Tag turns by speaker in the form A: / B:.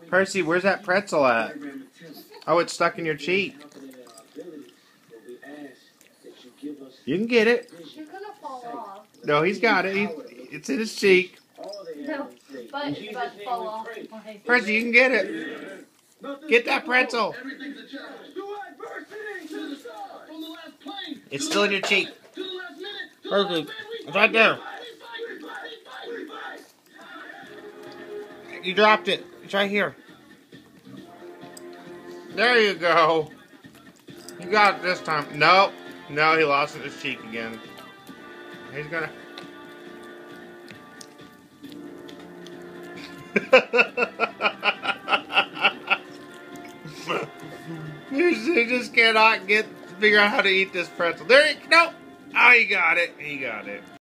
A: Percy, where's that pretzel at? Oh, it's stuck in your cheek. You can get it.
B: You're gonna fall off.
A: No, he's got it. It's in his cheek.
B: No, but it's about to fall off.
A: Percy, you can get it. Get that pretzel. It's still in your cheek. Percy, it's right there. You dropped it. It's right here. There you go. You got it this time. Nope. No, he lost it in his cheek again. He's gonna... He just cannot figure out how to eat this pretzel. There you go. Oh, he got it. He got it.